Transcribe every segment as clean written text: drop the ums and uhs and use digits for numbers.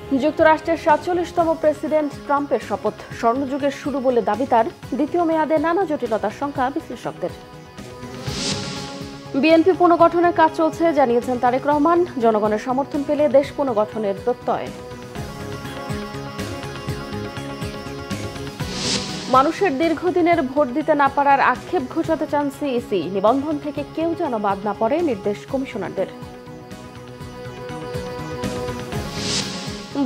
যুক্তরাষ্ট্রের ৪৭তম প্রেসিডেন্ট ট্রাম্পের শপথ স্বর্ণযুগের শুরু বলে দাবি তার। দ্বিতীয় মেয়াদে নানা জটিলতার শঙ্কা বিশ্লেষকদের। বিএনপি পুনর্গঠনের কাজ চলছে জানিয়েছেন তারেক রহমান। জনগণের সমর্থন পেলে দেশ পুনর্গঠনের প্রত্যয়। মানুষের দীর্ঘদিনের ভোট দিতে না পারার আক্ষেপ ঘোচাতে চান সিইসি। নিবন্ধন থেকে কেউ যেন বাদ না পড়ে, নির্দেশ কমিশনারদের।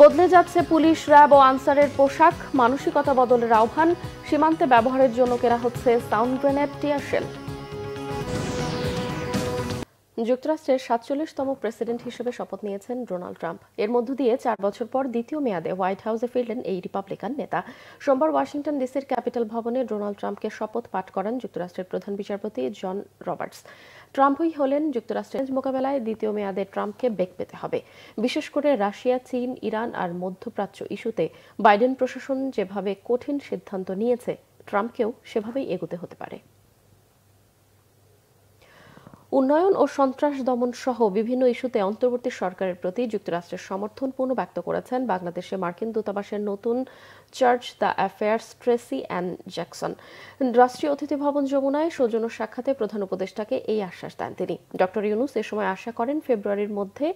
বদলে যাচ্ছে পুলিশ, র্যাব ও আনসারের পোশাক। মানসিকতা বদলের আহ্বান। সীমান্তে ব্যবহারের জন্য কেনা হচ্ছে সাউন্ড গ্রেনেড, টিয়ারশেল। যুক্তরাষ্ট্রের ৪৭তম প্রেসিডেন্ট হিসেবে শপথ নিয়েছেন ডোনাল্ড ট্রাম্প। এর মধ্য দিয়ে ৪ বছর পর দ্বিতীয় মেয়াদে হোয়াইট হাউসে ফিরলেন এই রিপাবলিকান নেতা। সোমবার ওয়াশিংটন ডিসির ক্যাপিটাল ভবনে ডোনাল্ড ট্রাম্পকে শপথ পাঠ করান যুক্তরাষ্ট্রের প্রধান বিচারপতি জন রবার্টস। ট্রাম্পই হলেন যুক্তরাষ্ট্রের মোকাবেলায় দ্বিতীয় মেয়াদে ট্রাম্পকে বেগ পেতে হবে। বিশেষ করে রাশিয়া, চীন, ইরান আর মধ্যপ্রাচ্য ইস্যুতে বাইডেন প্রশাসন যেভাবে কঠিন সিদ্ধান্ত নিয়েছে, ট্রাম্পকেও সেভাবেই এগোতে হতে পারে। উন্নয়ন ও সন্ত্রাস দমন সহ বিভিন্ন ইস্যুতে অন্তর্বর্তী সরকারের প্রতি যুক্তরাষ্ট্রের সমর্থন পুনর্ব্যক্ত করেছেন বাংলাদেশে মার্কিন দূতাবাসের নতুন chargé d'affaires Tracy Ann Jackson. রাষ্ট্রীয় অতিথি ভবন যমুনায় সৌজন্য সাক্ষাতে প্রধান উপদেষ্টাকে এই আশ্বাস দেন তিনি। ডক্টর ইউনুস এ সময় আশা করেন ফেব্রুয়ারির মধ্যে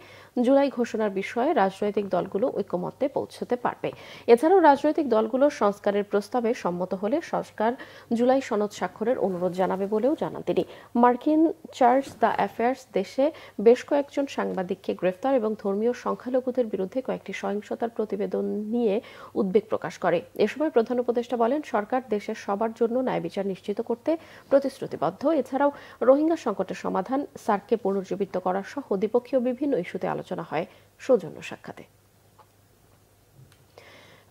জুলাই ঘোষণার বিষয়ে রাজনৈতিক দলগুলো ঐকমত্যে পৌঁছতে পারবে। এছাড়াও রাজনৈতিক দলগুলোর সংস্কারের প্রস্তাবে সম্মত হলে সরকার জুলাই সনদ স্বাক্ষরের অনুরোধ জানাবে বলেও জানান তিনি। মার্কিন চার্জ দ্য অ্যাফেয়ার্স দেশে বেশ কয়েকজন সাংবাদিককে গ্রেফতার এবং ধর্মীয় সংখ্যালঘুদের বিরুদ্ধে কয়েকটি সহিংসতার প্রতিবেদন নিয়ে উদ্বেগ প্রকাশ করে। এ সময় প্রধান উপদেষ্টা বলেন, সরকার দেশের সবার জন্য ন্যায় বিচার নিশ্চিত করতে প্রতিশ্রুতিবদ্ধ। এছাড়াও রোহিঙ্গা সংকটের সমাধান, সার্ককে পুনর্জীবিত করা সহ দ্বিপক্ষীয় বিভিন্ন ইস্যুতে আলোচনা হয় সৌজন্য সাক্ষাতে।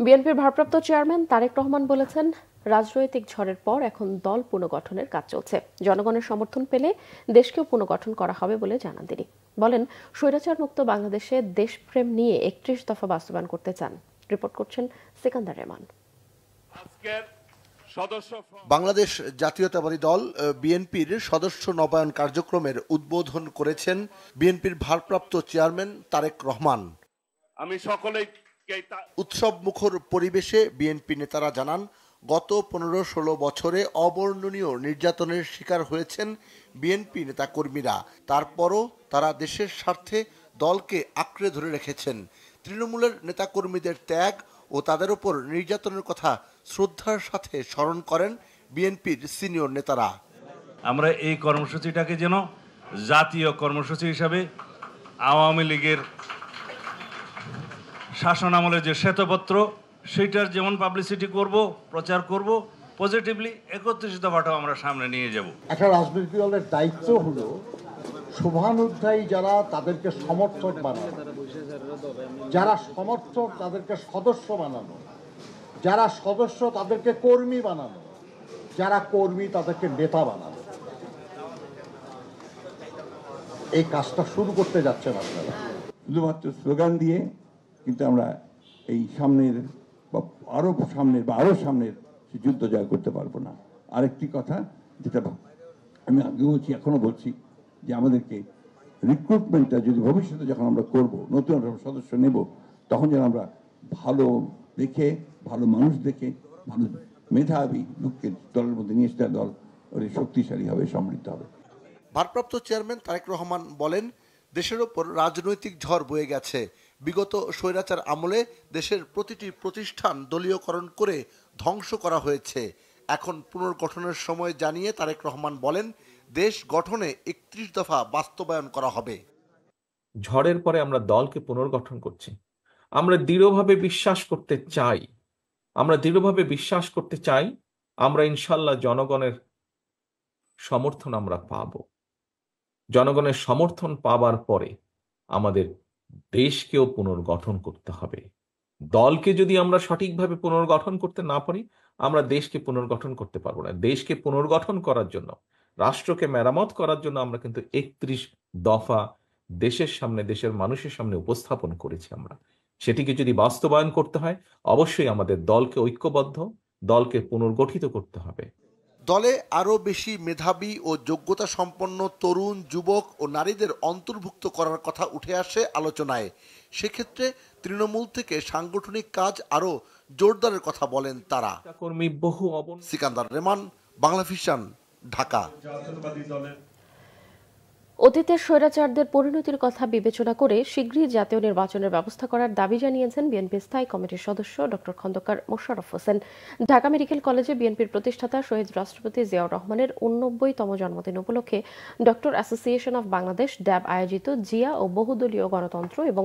বিএনপির ভারপ্রাপ্ত চেয়ারম্যান তারেক রহমান বলেছেন, রাজনৈতিক ঝড়ের পর এখন দল পুনর্গঠনের কাজ চলছে। জনগণের সমর্থন পেলে দেশকেও পুনর্গঠন করা হবে বলে জানান তিনি। বলেন, স্বৈরাচার মুক্ত বাংলাদেশে দেশপ্রেম নিয়ে ৩১ দফা বাস্তবায়ন করতে চান। রিপোর্ট করছেন সিকান্দার রহমান। বাংলাদেশ জাতীয়তাবাদী দল বিএনপির সদস্য নবায়ন কার্যক্রমের উদ্বোধন করেছেন বিএনপির ভারপ্রাপ্ত চেয়ারম্যান তারেক রহমান। আমি সকলেই উৎসব মুখর পরিবেশে বিএনপি নেতারা জানান, গত ১৫-১৬ বছরে অবর্ণনীয় নির্যাতনের শিকার হয়েছেন বিএনপি নেতাকর্মীরা। তারপরও তারা দেশের স্বার্থে দলকে আঁকড়ে ধরে রেখেছেন। তৃণমূলের নেতাকর্মীদের ত্যাগ ও তাদের উপর নির্যাতনের কথা শ্রদ্ধার সাথে স্মরণ করেন বিএনপির সিনিয়র নেতারা। আমরা এই কর্মসূচিটাকে যেন জাতীয় কর্মসূচি হিসাবে আওয়ামী লীগের শাসন আমলে যে শ্বেতপত্র, সেটার যেমন পাবলিসিটি করব, প্রচার করব, পজিটিভলি ৩১ দফাটাও আমরা সামনে নিয়ে যাব। একটা রাজনৈতিক দলের দায়িত্ব হলো শুভানুধ্যায়ী যারা তাদেরকে সমর্থক বানানো, যারা সমর্থক তাদেরকে সদস্য বানানো, যারা সদস্য তাদেরকে কর্মী বানানো, যারা কর্মী তাদেরকে নেতা বানানো। এই কাজটা শুরু করতে যাচ্ছেন আপনারা। শুধুমাত্র স্লোগান দিয়ে কিন্তু আমরা এই সামনের বা আরো সামনের যুদ্ধ জয় করতে পারবো না। আরেকটি কথা যেটা আমি আগে বলছি, এখনো বলছি, যে আমাদেরকে রিক্রুটমেন্টটা যদি ভবিষ্যতে যখন আমরা করব, নতুন সদস্য নেব, তখন যেন আমরা ভালো দেখে, ভালো মানুষ দেখে, ভালো মেধাবী লোককে দলের মধ্যে নিয়ে এসে দল শক্তিশালী হবে, সমৃদ্ধ হবে। ভারপ্রাপ্ত চেয়ারম্যান তারেক রহমান বলেন, দেশের ওপর রাজনৈতিক ঝড় বয়ে গেছে। বিগত স্বৈরাচার আমলে দেশের প্রতিটি প্রতিষ্ঠান দলীয়করণ করে ধ্বংস করা হয়েছে। এখন পুনর্গঠনের সময় জানিয়ে তারেক রহমান বলেন, দেশ গঠনে ৩১ দফা বাস্তবায়ন করা হবে। ঝড়ের পরে আমরা দলকে পুনর্গঠন করছি। আমরা দৃঢ়ভাবে বিশ্বাস করতে চাই আমরা ইনশাল্লাহ জনগণের সমর্থন আমরা পাব। জনগণের সমর্থন পাবার পরে আমাদের দেশকেও পুনর্গঠন করতে হবে। দলকে যদি আমরা সঠিকভাবে পুনর্গঠন করতে না পারি, আমরা দেশকে পুনর্গঠন করতে পারবো না। দেশকে পুনর্গঠন করার জন্য, রাষ্ট্রকে মেরামত করার জন্য আমরা কিন্তু ৩১ দফা দেশের সামনে, দেশের মানুষের সামনে উপস্থাপন করেছি। আমরা সেটিকে যদি বাস্তবায়ন করতে হয়, অবশ্যই আমাদের দলকে ঐক্যবদ্ধ, দলকে পুনর্গঠিত করতে হবে। দলে আরও বেশি মেধাবী ও যোগ্যতা সম্পন্ন তরুণ, যুবক ও নারীদের অন্তর্ভুক্ত করার কথা উঠে আসে আলোচনায়। সেক্ষেত্রে তৃণমূল থেকে সাংগঠনিক কাজ আরও জোরদারের কথা বলেন তারা। কর্মী বহু সিকান্দার রেমান, বাংলা ভিশন, ঢাকা। অতীতের স্বৈরাচারদের পরিণতির কথা বিবেচনা করে শীঘ্রই জাতীয় নির্বাচনের ব্যবস্থা করার দাবি জানিয়েছেন বিএনপি স্থায়ী কমিটির সদস্য ডক্টর খন্দকার মোশাররফ হোসেন। ঢাকা মেডিকেল কলেজে বিএনপির প্রতিষ্ঠাতা শহীদ রাষ্ট্রপতি জিয়াউর রহমানের 89তম জন্মদিন উপলক্ষে ডক্টর অ্যাসোসিয়েশন অব বাংলাদেশ ড্যাব আয়োজিত জিয়া ও বহুদলীয় গণতন্ত্র এবং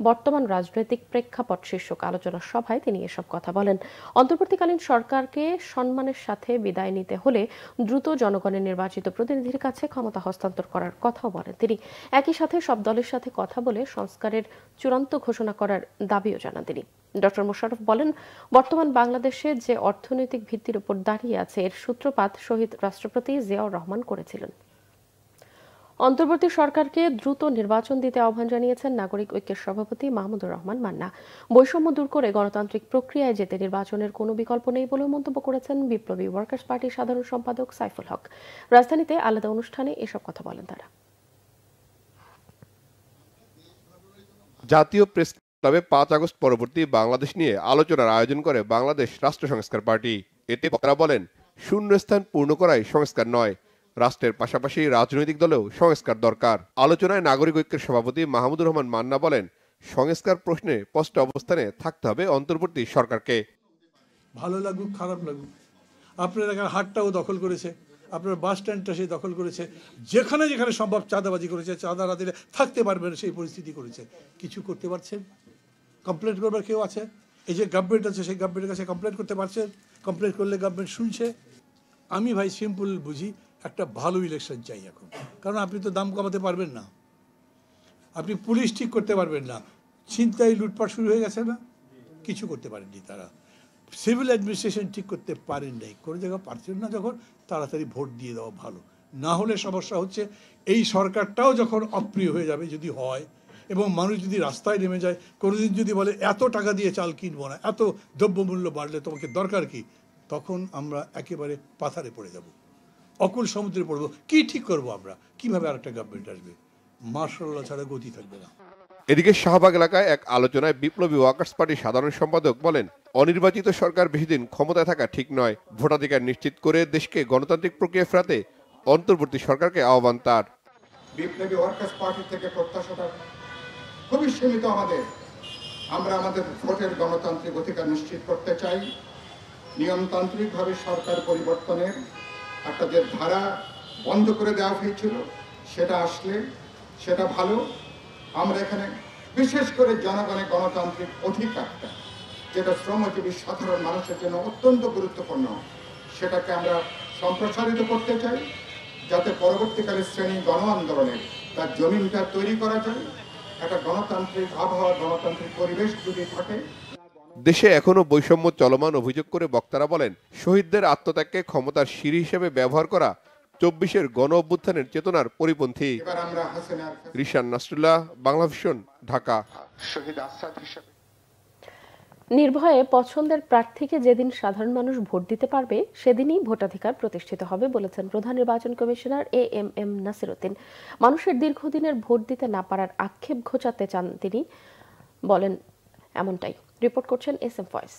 বর্তমান রাজনৈতিক প্রেক্ষাপট শীর্ষক আলোচনা সভায় তিনি এসব কথা বলেন। অন্তর্বর্তীকালীন সরকারকে সম্মানের সাথে বিদায় নিতে হলে দ্রুত জনগণের নির্বাচিত প্রতিনিধির কাছে ক্ষমতা হস্তান্তর করার কথা বলেন তিনি। একই সাথে সব দলের সাথে কথা বলে সংস্কারের চূড়ান্ত ঘোষণা করার দাবিও জানান তিনি। ডক্টর মোশাররফ বলেন, বর্তমান বাংলাদেশে যে অর্থনৈতিক ভিত্তির উপর দাঁড়িয়ে আছে এর সূত্রপাত শহীদ রাষ্ট্রপতি জিয়াউর রহমান করেছিলেন। অন্তর্বর্তী সরকারকে দ্রুত নির্বাচন দিতে আহ্বান জানিয়েছেন নাগরিক ঐক্যের সভাপতি মাহমুদুর রহমান মান্না। বৈষম্য দূর করে গণতান্ত্রিক প্রক্রিয়ায় যেতে নির্বাচনের কোনো বিকল্প নেই বলে মন্তব্য করেছেন বিপ্লবী ওয়ার্কার্স পার্টির সাধারণ সম্পাদক সাইফুল হক। রাজধানীতে আলাদা অনুষ্ঠানে এসব কথা বলেন তারা। জাতীয় প্রেস ক্লাবে 5 আগস্ট পরবর্তী বাংলাদেশ নিয়ে আলোচনার আয়োজন করে বাংলাদেশ রাষ্ট্র সংস্কার পার্টি। এতে বক্তারা বলেন, শূন্যস্থান পূর্ণ করাই সংস্কার নয়, রাষ্ট্রের পাশাপাশি রাজনৈতিক দলেও সংস্কার দরকার। আলোচনায় নাগরিক ঐক্যের সভাপতি মাহমুদুর রহমান মান্না বলেন, সংস্কার প্রশ্নে স্পষ্ট অবস্থানে থাকতে হবে অন্তর্বর্তী সরকারকে। ভালো লাগুক খারাপ লাগুক, আপনার এলাকার হাটটাও দখল করেছে, আপনার বাস স্ট্যান্ডটা সে দখল করেছে, যেখানে যেখানে সম্ভব চাঁদাবাজি করেছে, চাঁদা রাতিরে থাকতে পারবেন সেই পরিস্থিতি করেছে। কিছু করতে পারছেন? কমপ্লেন করবার কেউ আছে? এই যে গভর্নমেন্ট আছে সেই গভর্নমেন্টের কাছে কমপ্লেন করতে পারছেন? কমপ্লেন করলে গভর্নমেন্ট শুনছে? আমি ভাই সিম্পল বুঝি, একটা ভালো ইলেকশন চাই এখন। কারণ আপনি তো দাম কমাতে পারবেন না, আপনি পুলিশ ঠিক করতে পারবেন না, ছিনতাই লুটপাট শুরু হয়ে গেছে না, কিছু করতে পারেননি তারা। সিভিল অ্যাডমিনিস্ট্রেশন ঠিক করতে পারেন নাই, কোনো জায়গায় পারছেন না, যখন তাড়াতাড়ি ভোট দিয়ে দেওয়া ভালো। না হলে সমস্যা হচ্ছে এই সরকারটাও যখন অপ্রিয় হয়ে যাবে যদি হয়, এবং মানুষ যদি রাস্তায় নেমে যায়, কোনোদিন যদি বলে এত টাকা দিয়ে চাল কিনবো না, এত দ্রব্যমূল্য বাড়লে তোমাকে দরকার কি, তখন আমরা একেবারে পাথারে পড়ে যাব, অকুল সমুদ্রে পড়বো। কি ঠিক করবো আমরা? কিভাবে আরেকটা গভর্নমেন্ট আসবে? মার্শাল ল ছাড়া গতি থাকবে না। এদিকে শাহবাগ এলাকায় এক আলোচনায় বিপ্লবী ওয়ার্কার্স পার্টির সাধারণ সম্পাদক বলেন, অনির্বাচিত সরকার বেশিদিন ক্ষমতায় থাকা ঠিক নয়, ভোটাধিকার নিশ্চিত করে দেশকে গণতান্ত্রিক প্রক্রিয়া ফেরাতে অন্তর্বর্তী সরকারকে আহ্বান তার। বিপ্লবী ওয়ার্কার্স পার্টি থেকে প্রত্যাশাটা খুবই সীমিত আমাদের। আমরা আমাদের ভোটের গণতান্ত্রিক অধিকার নিশ্চিত করতে চাই। নিয়মতান্ত্রিকভাবে সরকার পরিবর্তনের একটা যে ধারা বন্ধ করে দেওয়া হয়েছিল, সেটা আসলে সেটা ভালো। আমরা এখানে বিশেষ করে জনগণের গণতান্ত্রিক অধিকারটা, যেটা শ্রমজীবী সাধারণ মানুষের জন্য অত্যন্ত গুরুত্বপূর্ণ, সেটাকে আমরা সম্প্রসারিত করতে চাই, যাতে পরবর্তীকালে শ্রেণী গণ আন্দোলনের তার জমিনটা তৈরি করা যায়। একটা গণতান্ত্রিক আবহাওয়া, গণতান্ত্রিক পরিবেশ যদি থাকে। দেশে এখনো বৈষম্য চলমান অভিযোগ করে বক্তারা বলেন, শহীদদের আত্মত্যাগকে ক্ষমতার সিঁড়ি হিসেবে ব্যবহার করা 24-এর গণ অভ্যুত্থানের চেতনার পরিপন্থী। রিশান নাসরুল্লাহ, বাংলা ভিশন, ঢাকা। নির্ভয়ে পছন্দের প্রার্থীকে যেদিন সাধারণ মানুষ ভোট দিতে পারবে সেদিনই ভোটাধিকার প্রতিষ্ঠিত হবে বলেছেন প্রধান নির্বাচন কমিশনার এএমএম নাসির উদ্দিন। মানুষের দীর্ঘদিনের ভোট দিতে না পারার আক্ষেপ ঘোচাতে চান তিনি, বলেন এমনটাই। রিপোর্ট করছেন এসএম ফয়েজ।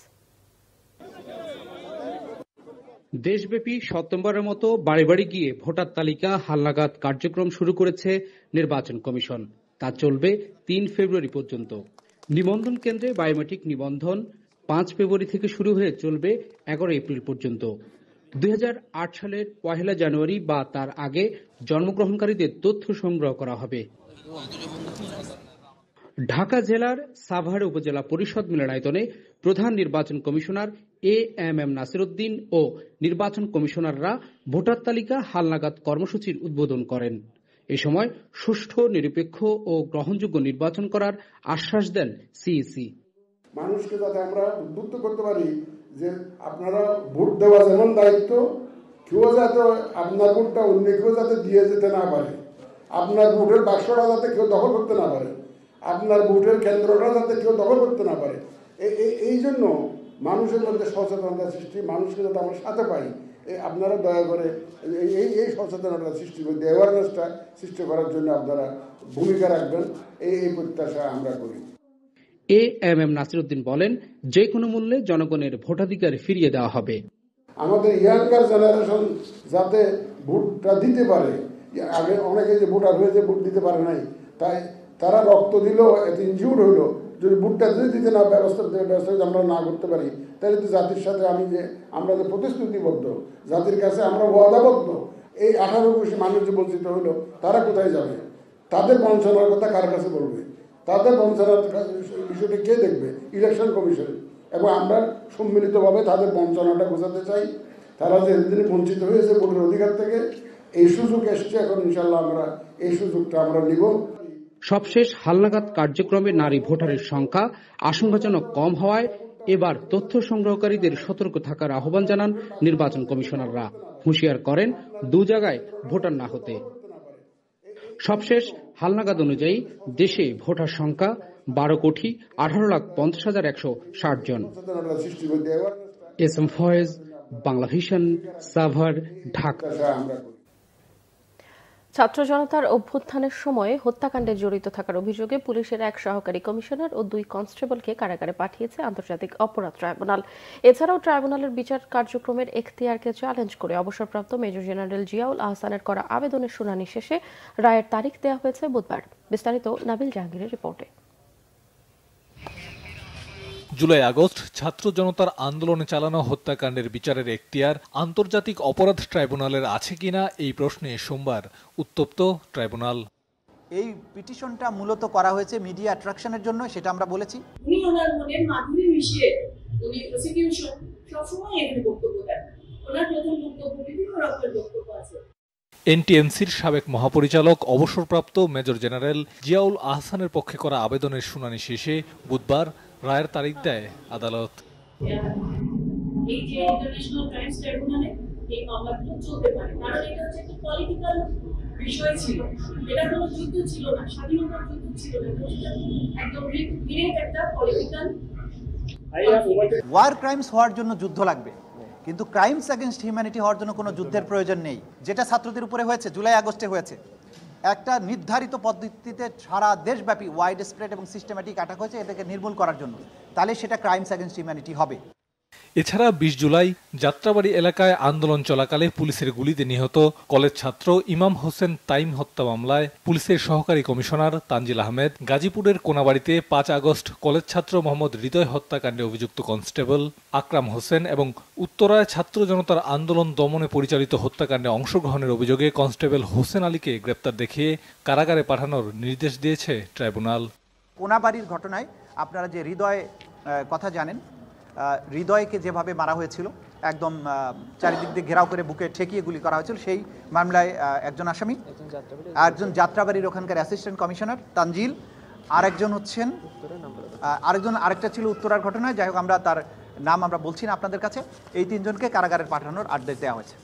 দেশব্যাপী সপ্তমবারের মতো বাড়ি বাড়ি গিয়ে ভোটার তালিকা হালনাগাদ কার্যক্রম শুরু করেছে নির্বাচন কমিশন। তা চলবে 3 ফেব্রুয়ারি পর্যন্ত। নিবন্ধন কেন্দ্রে বায়োমেট্রিক নিবন্ধন 5 ফেব্রুয়ারি থেকে শুরু হয়ে চলবে 11 এপ্রিল পর্যন্ত। 2008 সালের 1 জানুয়ারি বা তার আগে জন্মগ্রহণকারীদের তথ্য সংগ্রহ করা হবে। ঢাকা জেলার সাভার উপজেলা পরিষদ মিলনায়তনে প্রধান নির্বাচন কমিশনার এএমএম নাসির উদ্দিন ও নির্বাচন কমিশনাররা ভোটার তালিকা হালনাগাদ কর্মসূচির উদ্বোধন করেন। এ সময় সুষ্ঠু, নিরপেক্ষ ও গ্রহণযোগ্য নির্বাচন করার আশ্বাস দেন সিইসি। মানুষকে যাতে আমরা উদ্বুদ্ধ করতে পারি যে আপনারা ভোট দেওয়া যেমন দায়িত্ব, কেউ যাতে আপনার ভোটটা অন্য কেউ যাতে দিয়ে যেতে না পারে, আপনার ভোটের বাক্সটা যাতে কেউ দখল করতে না পারে, আপনার ভোটের কেন্দ্রটা যাতে কেউ দখল করতে না পারে, এই জন্য মানুষের মধ্যে সচেতনতা সৃষ্টি, মানুষকে যাতে আমরা সাথে পাই, আপনারা দয়া করে এই সচেতনতা সৃষ্টি করতে, অ্যাওয়ারনেসটা সৃষ্টি করার জন্য আপনারা ভূমিকা রাখবেন, এই প্রত্যাশা আমরা করি। AM নাসিরউদ্দিন বলেন, যে কোনো মূল্যে জনগণের ভোটাধিকার ফিরিয়ে দেওয়া হবে। আমাদের ইয়াঙ্গার জেনারেশন যাতে ভোটটা দিতে পারে, আগে অনেকে যে ভোটার হয়েছে ভোট দিতে পারে নাই, তাই তারা রক্ত দিল, এত ইনজিউর হইলো, যদি ভোটটা যদি দিতে না ব্যবস্থা যদি আমরা না করতে পারি, তাহলে তো জাতির সাথে আমরা যে প্রতিশ্রুতিবদ্ধ, জাতির কাছে আমরা ওয়াদাবদ্ধ, এই 18-20 মানুষ যে বঞ্চিত হইলো তারা কোথায় যাবে? তাদের বঞ্চনার কথা কার কাছে বলবে? তাদের বঞ্চনার বিষয়টা কে দেখবে? Election commission. এবং আমরা সম্মিলিতভাবে তাদের বঞ্চনাটা বোঝাতে চাই। তারা যে দিনে বঞ্চিত হয়েছে ভোটের অধিকার থেকে, এই সুযোগ এসছে, এখন ইনশাল্লাহ আমরা এই সুযোগটা আমরা নিব। সবশেষ হালনাগাদ কার্যক্রমে নারী ভোটারের সংখ্যা আশঙ্কাজনক কম হওয়ায় এবার তথ্য সংগ্রহকারীদের সতর্ক থাকার আহ্বান জানান নির্বাচন কমিশনাররা। হুঁশিয়ার করেন 2 জায়গায় ভোটার না হতে। সবশেষ হালনাগাদ অনুযায়ী দেশে ভোটার সংখ্যা 12,18,50,160 জন। SM Foyez, Bangla Vision, Savar, Dhaka. ছাত্র জনতার অভ্যুত্থানের সময় হত্যাকাণ্ডে জড়িত থাকার অভিযোগে পুলিশের 1 সহকারী কমিশনার ও 2 কনস্টেবলকে কারাগারে পাঠিয়েছে আন্তর্জাতিক অপরাধ ট্রাইব্যুনাল। এছাড়াও ট্রাইব্যুনালের বিচার কার্যক্রমের এখতিয়ারকে চ্যালেঞ্জ করে অবসরপ্রাপ্ত মেজর জেনারেল জিয়াউল আহসানের করা আবেদনের শুনানি শেষে রায়ের তারিখ দেওয়া হয়েছে বুধবার। বিস্তারিত নাবিল জাহাঙ্গীরের রিপোর্টে। জুলাই আগস্ট ছাত্র জনতার আন্দোলনে চালানো হত্যাকাণ্ডের বিচারের এখতিয়ার আন্তর্জাতিক অপরাধ ট্রাইব্যুনালের আছে কিনা এই প্রশ্নে সোমবার উত্তপ্ত ট্রাইব্যুনাল। এই পিটিশনটা মূলত করা হয়েছে মিডিয়া অ্যাট্রাকশনের জন্য, সেটা আমরা বলেছি। উনি ওনার মনের মাধুরী মিশিয়ে উনি প্রসিকিউশন সবসময় এখানে বক্তব্য দেন। ওনার প্রথম বক্তব্য বিভিন্ন রকমের বক্তব্য আছে। এনটিএমসির সাবেক মহাপরিচালক অবসরপ্রাপ্ত মেজর জেনারেল জিয়াউল আহসানের পক্ষে করা আবেদনের শুনানি শেষে বুধবার রায়ের তারিখ দেয় আদালত। এই যে ইন্টারন্যাশনাল ক্রাইমস ট্রাইব্যুনালে এই মামলাগুলো চলতে পারে, কারণ এটা হচ্ছে একটা পলিটিক্যাল বিষয় ছিল। এটা কোনো যুদ্ধ ছিল না, স্বাধীনতার যুদ্ধ ছিল না, একদম ডিরেক্ট একটা পলিটিক্যাল। ওয়ার ক্রাইমস হওয়ার জন্য যুদ্ধ লাগবে, কিন্তু ক্রাইমস এগেইনস্ট হিউম্যানিটি হওয়ার জন্য কোনো যুদ্ধের প্রয়োজন নেই। যেটা ছাত্রদের উপরে হয়েছে, জুলাই আগস্টে হয়েছে, একটা নির্ধারিত পদ্ধতিতে সারা দেশব্যাপী ওয়াইড স্প্রেড এবং সিস্টেম্যাটিক অ্যাটাক হয়েছে এটাকে নির্মূল করার জন্য, তাহলে সেটা ক্রাইমস এগেইনস্ট হিউম্যানিটি হবে। এছাড়া 20 জুলাই যাত্রাবাড়ি এলাকায় আন্দোলন চলাকালে পুলিশের গুলিতে নিহত কলেজ ছাত্র ইমাম হোসেন তাইম হত্যা মামলায় পুলিশের সহকারী কমিশনার তানজিল আহমেদ, গাজীপুরের কোনাবাড়িতে 5 আগস্ট কলেজ ছাত্র মোহাম্মদ হৃদয় হত্যাকাণ্ডে অভিযুক্ত কনস্টেবল আকরাম হোসেন এবং উত্তরায় ছাত্র জনতার আন্দোলন দমনে পরিচালিত হত্যাকাণ্ডে অংশগ্রহণের অভিযোগে কনস্টেবল হোসেন আলীকে গ্রেপ্তার দেখিয়ে কারাগারে পাঠানোর নির্দেশ দিয়েছে ট্রাইব্যুনাল। কোনাবাড়ির ঘটনায় আপনারা যে হৃদয় কথা জানেন, হৃদয়কে যেভাবে মারা হয়েছিল, একদম চারিদিক দিয়ে ঘেরাও করে বুকে ঠেকিয়ে গুলি করা হয়েছিল, সেই মামলায় একজন আসামি, একজন যাত্রাবাড়ির ওখানকার অ্যাসিস্ট্যান্ট কমিশনার তানজিল, আরেকটা ছিল উত্তরার ঘটনায়, যাই হোক আমরা তার নাম আমরা বলছি না আপনাদের কাছে। এই 3 জনকে কারাগারে পাঠানোর আদেশ দেওয়া হয়েছে।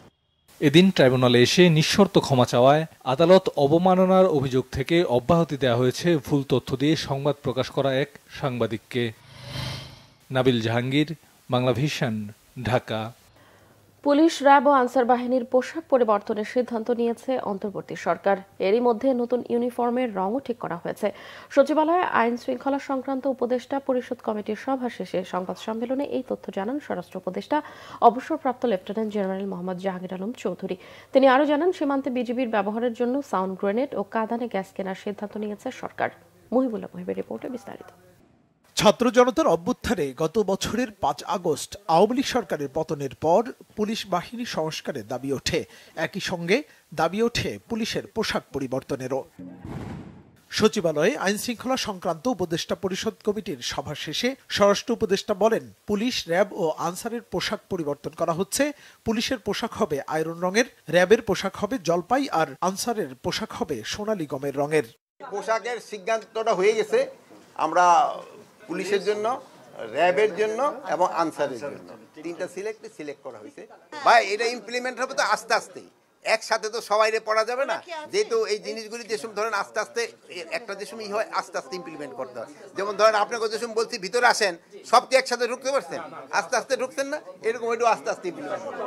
এদিন ট্রাইব্যুনালে এসে নিঃশর্ত ক্ষমা চাওয়ায় আদালত অবমাননার অভিযোগ থেকে অব্যাহতি দেওয়া হয়েছে ভুল তথ্য দিয়ে সংবাদ প্রকাশ করা এক সাংবাদিককে। Nabil Jahangir, Bangla Vision, Dhaka. Police, RAB ও আনসার বাহিনীর পোশাক পরিবর্তনের সিদ্ধান্ত নিয়েছে অন্তর্বর্তী সরকার। এরই মধ্যে নতুন ইউনিফর্মের রঙও ঠিক করা হয়েছে। সচিবালয়ে আইন শৃঙ্খলা সংক্রান্ত উপদেষ্টা পরিষদ কমিটির সভা শেষে সংবাদ সম্মেলনে এই তথ্য জানান স্বরাষ্ট্র উপদেষ্টা অবসরপ্রাপ্ত লেফটেন্যান্ট জেনারেল মোহাম্মদ জাহাঙ্গীর আলম চৌধুরী। তিনি আরও জানান, সীমান্তে বিজিবির ব্যবহারের জন্য সাউন্ড গ্রেনেড ও কাঁদানে গ্যাস কেনার সিদ্ধান্ত নিয়েছে সরকার। মুহিবুল্লাহ মুহিবের রিপোর্টে বিস্তারিত। ছাত্র জনতার অভ্যুত্থানে গত বছরের 5 আগস্ট আওয়ামী লীগ সরকারের পতনের পর পুলিশ বাহিনী সংস্কারের দাবি ওঠে। একই সঙ্গে দাবি ওঠে পুলিশের পোশাক পরিবর্তনেরও। সচিবালয়ে আইন শৃঙ্খলা সংক্রান্ত উপদেষ্টা পরিষদ কমিটির সভা শেষে স্বরাষ্ট্র উপদেষ্টা বলেন, পুলিশ, র্যাব ও আনসারের পোশাক পরিবর্তন করা হচ্ছে। পুলিশের পোশাক হবে আয়রন রঙের, র্যাবের পোশাক হবে জলপাই আর আনসারের পোশাক হবে সোনালী গমের রঙের। পোশাকের সিদ্ধান্তটা হয়ে গেছে, আমরা পুলিশের জন্য, র্যাবের জন্য এবং আনসারের জন্য 3টা সিলেক্ট করা হয়েছে। ভাই এটা ইমপ্লিমেন্ট হবে তো আস্তে আস্তে, একসাথে তো সবাইরে পড়া যাবে না, যেহেতু এই জিনিসগুলি যে সময় ধরেন আস্তে আস্তে একটা যে সময় হয় আস্তে আস্তে ইমপ্লিমেন্ট করতে হয়। যেমন ধরেন আপনাকে যে সময় বলছি ভিতরে আসেন, সব কি একসাথে ঢুকতে পারছেন? আস্তে আস্তে ঢুকছেন না, এরকম একটু আস্তে আস্তে ইমপ্লিমেন্ট করতে।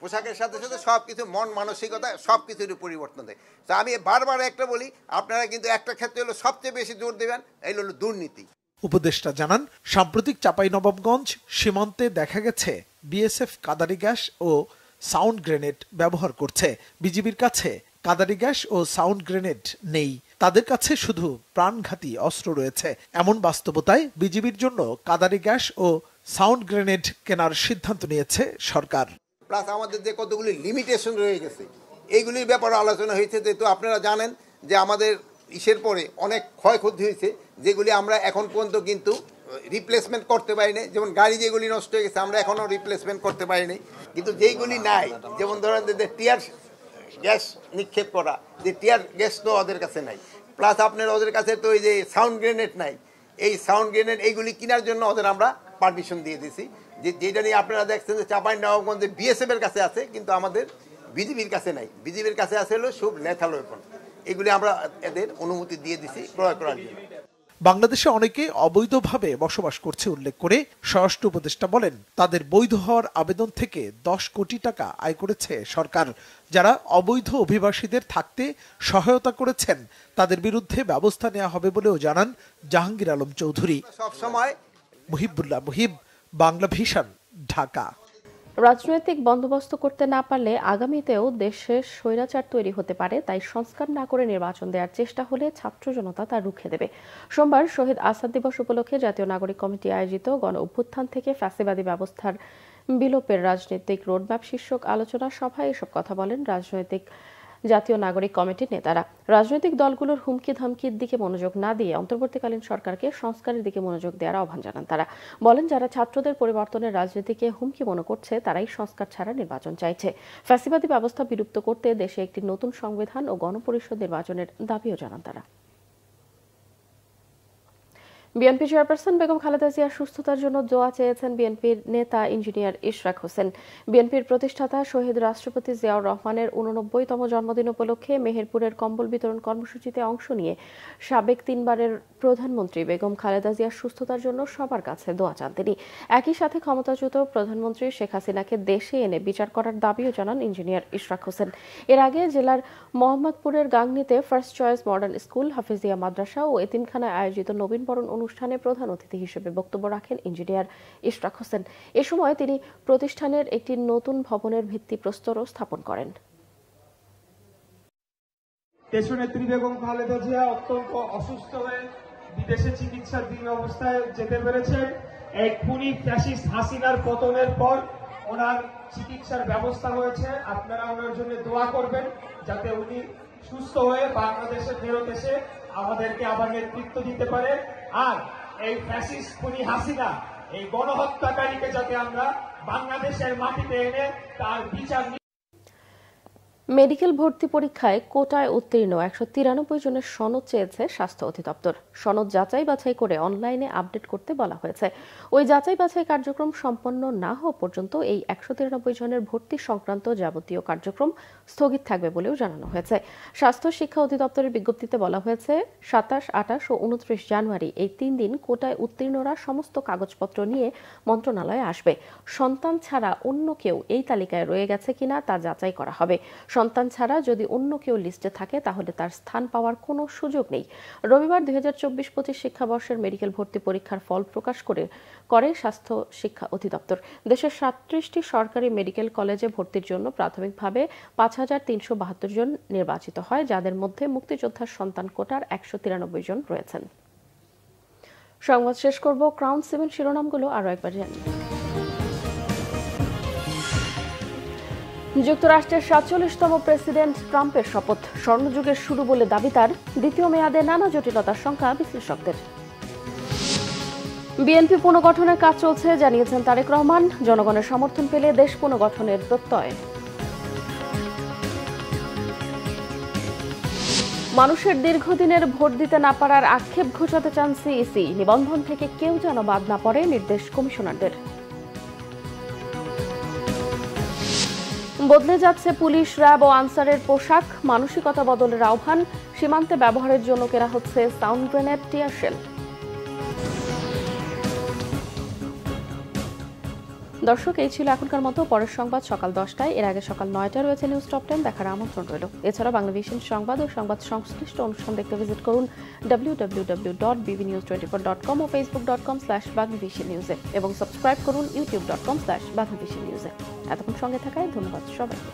পোশাকের সাথে সাথে সব কিছু, মন মানসিকতা সব কিছুরই পরিবর্তন দেয়। তো আমি বারবার একটা বলি, আপনারা কিন্তু একটা ক্ষেত্রে হলো সবচেয়ে বেশি জোর দেবেন, এই হলো দুর্নীতি। উপদেষ্টা জানান, সাম্প্রতিক চাঁপাইনবাবগঞ্জ সীমান্তে দেখা গেছে বিএসএফ কাদারি গ্যাস ও সাউন্ড গ্রেনেড ব্যবহার করছে। বিজিবির কাছে কাদারি গ্যাস ও সাউন্ড গ্রেনেড নেই, তাদের কাছে শুধু প্রাণঘাতী অস্ত্র রয়েছে। এমন বাস্তবতায় বিজিবির জন্য কাদারি গ্যাস ও সাউন্ড গ্রেনেড কেনার সিদ্ধান্ত নিয়েছে সরকার। প্লাস আমাদের যে কতগুলি লিমিটেশন রয়ে গেছে এইগুলির ব্যাপারে আলোচনা হয়েছে। যেহেতু আপনারা জানেন যে আমাদের ইসের পরে অনেক ক্ষয়ক্ষতি হয়েছে, যেগুলি আমরা এখন পর্যন্ত কিন্তু রিপ্লেসমেন্ট করতে পারিনি। যেমন গাড়ি যেগুলি নষ্ট হয়ে গেছে আমরা এখনও রিপ্লেসমেন্ট করতে পারিনি। কিন্তু যেইগুলি নাই, যেমন ধরেন যে টিয়ার গ্যাস নিক্ষেপ করা, যে টিয়ার গ্যাস তো ওদের কাছে নাই, প্লাস আপনার ওদের কাছে তো এই যে সাউন্ড গ্রেনেড নাই। এই সাউন্ড গ্রেনেড এইগুলি কেনার জন্য ওদের আমরা পারমিশন দিয়ে দিছি, যেটা নিয়ে আপনারা দেখছেন যে চাঁপাইনবাবগঞ্জে বিএসএফ এর কাছে আছে, কিন্তু আমাদের বিজিবির কাছে নাই। বিজিবির কাছে আছে হলো সব লেথাল ওয়েপন। এগুলি আমরা এদের অনুমতি দিয়ে দিছি ক্রয় করার জন্য। বাংলাদেশে অনেকে অবৈধভাবে বসবাস করছে উল্লেখ করে স্বরাষ্ট্র উপদেষ্টা বলেন, তাদের বৈধ হওয়ার আবেদন থেকে 10 কোটি টাকা আয় করেছে সরকার। যারা অবৈধ অভিবাসীদের থাকতে সহায়তা করেছেন তাদের বিরুদ্ধে ব্যবস্থা নেওয়া হবে বলেও জানান জাহাঙ্গীর আলম চৌধুরী। সবসময় মুহিবুল্লাহ মুহিব, বাংলা ভিশন, ঢাকা। রাজনৈতিক বন্দোবস্ত করতে না পারলে আগামীতেও দেশে স্বৈরাচার তৈরি হতে পারে, তাই সংস্কার না করে নির্বাচন দেওয়ার চেষ্টা হলে ছাত্র জনতা তা রুখে দেবে। সোমবার শহীদ আসাদ দিবস উপলক্ষে জাতীয় নাগরিক কমিটি আয়োজিত গণ অভ্যুত্থান থেকে ফ্যাসিবাদী ব্যবস্থার বিলোপের রাজনৈতিক রোডম্যাপ শীর্ষক আলোচনা সভায় এসব কথা বলেন জাতীয় নাগরিক কমিটির নেতারা। রাজনৈতিক দলগুলোর হুমকি ধামকির দিকে মনোযোগ না দিয়ে অন্তর্বর্তীকালীন সরকারকে সংস্কারের দিকে মনোযোগ দেওয়ার আহ্বান জানান তারা। বলেন, যারা ছাত্রদের পরিবর্তনের রাজনীতিকে হুমকি মনে করছে তারাই সংস্কার ছাড়া নির্বাচন চাইছে। ফ্যাসিবাদী ব্যবস্থা বিলুপ্ত করতে দেশে একটি নতুন সংবিধান ও গণপরিষদ নির্বাচনের দাবিও জানান তারা। বিএনপি চেয়ারপারসন বেগম খালেদা জিয়ার সুস্থতার জন্য দোয়া চেয়েছেন বিএনপির নেতা ইঞ্জিনিয়ার ইশরাক হোসেন। বিএনপির প্রতিষ্ঠাতা শহীদ রাষ্ট্রপতি জিয়াউর রহমানের 89তম জন্মদিন উপলক্ষে মেহেরপুরের কম্বল বিতরণ কর্মসূচিতে অংশ নিয়ে সাবেক 3বারের প্রধানমন্ত্রী বেগম খালেদা জিয়ার সুস্থতার জন্য সবার কাছে দোয়া চান তিনি। একই সাথে ক্ষমতাচ্যুত প্রধানমন্ত্রী শেখ হাসিনাকে দেশে এনে বিচার করার দাবিও জানান ইঞ্জিনিয়ার ইশরাক হোসেন। এর আগে জেলার মোহাম্মদপুরের গাংনীতে ফার্স্ট চয়েস মডার্ন স্কুল, হাফিজিয়া মাদ্রাসা ও এতিমখানায় আয়োজিত নবীনবরণ অনুষ্ঠানে প্রধান অতিথি হিসেবে বক্তব্য রাখেন ইঞ্জিনিয়ার ইশরাক হোসেন। এ সময় তিনি প্রতিষ্ঠানের একটি নতুন ভবনের ভিত্তিপ্রস্তরও স্থাপন করেন। দেশনেত্রী বেগম খালেদা জিয়া অত্যন্ত অসুস্থ হয়ে বিদেশে চিকিৎসাধীন অবস্থায় যেতে পেরেছেন। এই খুনি ফ্যাসিস্ট হাসিনার পতনের পর ওনার চিকিৎসার ব্যবস্থা হয়েছে। আপনারা ওনার জন্য দোয়া করবেন যাতে উনি সুস্থ হয়ে বাংলাদেশে ফেরত এসে আমাদেরকে আবার নেতৃত্ব দিতে পারে। আর এই ফ্যাসিস্ট খুনি হাসিনা, এই গণহত্যাকারীকে যাতে আমরা বাংলাদেশের মাটিতে এনে তার বিচার। মেডিকেল ভর্তি পরীক্ষায় কোটায় উত্তীর্ণ 193 জনের সনদ চেয়েছে স্বাস্থ্য অধিদপ্তর। সনদ যাচাই বাছাই করে অনলাইনে আপডেট করতে বলা হয়েছে। ওই যাচাই বাছাই কার্যক্রম সম্পন্ন না হওয়া পর্যন্ত এই 193 জনের ভর্তি সংক্রান্ত যাবতীয় কার্যক্রম স্থগিত থাকবে বলেও জানানো হয়েছে। স্বাস্থ্য শিক্ষা অধিদপ্তরের বিজ্ঞপ্তিতে বলা হয়েছে, 27, 28 ও 29 জানুয়ারি এই 3 দিন কোটায় উত্তীর্ণরা সমস্ত কাগজপত্র নিয়ে মন্ত্রণালয়ে আসবে। সন্তান ছাড়া অন্য কেউ এই তালিকায় রয়ে গেছে কিনা তা যাচাই করা হবে। সন্তান ছাড়া যদি অন্য কেউ লিস্টে থাকে তাহলে তার স্থান পাওয়ার কোনো সুযোগ নেই। রবিবার 2024-25 শিক্ষাবর্ষের মেডিকেল ভর্তি পরীক্ষার ফল প্রকাশ করে স্বাস্থ্য শিক্ষা অধিদপ্তর। দেশের 37টি সরকারি মেডিকেল কলেজে ভর্তির জন্য প্রাথমিকভাবে 5372 জন নির্বাচিত হয়, যাদের মধ্যে মুক্তিযোদ্ধার সন্তান কোটার 193 জন রয়েছেন। সংবাদ শেষ করব ক্রাউন 7 শিরোনামগুলো আরো একবার জানি। যুক্তরাষ্ট্রের 47তম প্রেসিডেন্ট ট্রাম্পের শপথ, স্বর্ণযুগের শুরু বলে দাবি তার। দ্বিতীয় মেয়াদে নানা জটিলতার সংখ্যা বিশ্লেষকদের। বিএনপি পুনর্গঠনের কাজ চলছে জানিয়েছেন তারেক রহমান। জনগণের সমর্থন পেলে দেশ পুনর্গঠনের প্রত্যয়। মানুষের দীর্ঘদিনের ভোট দিতে না পারার আক্ষেপ ঘোচাতে চান সিইসি। নিবন্ধন থেকে কেউ যেন বাদ না পড়ে, নির্দেশ কমিশনারদের। বদলে যাচ্ছে পুলিশ, র্যাব ও আনসারের পোশাক, মানসিকতা বদলের আহ্বান। সীমান্তে ব্যবহারের জন্য কেনা হচ্ছে সাউন্ড গ্রেনেড, টিয়ার শেল। দর্শক, এই ছিল এখনকার মতো। পরের সংবাদ সকাল 10টায়, এর আগে সকাল 9টায় রয়েছে নিউজ টপ 10 দেখার আমন্ত্রণ রইল। এছাড়া বাংলাদেশের সংবাদ ও সংবাদ সংশ্লিষ্ট অনুষ্ঠান দেখতে ভিজিট করুন www.bbnews24.com ও facebook.com/bangladeshi-news এবং সাবস্ক্রাইব করুন youtube.com/bangladeshi-news। এতক্ষণ সঙ্গে থাকায় ধন্যবাদ সবাইকে।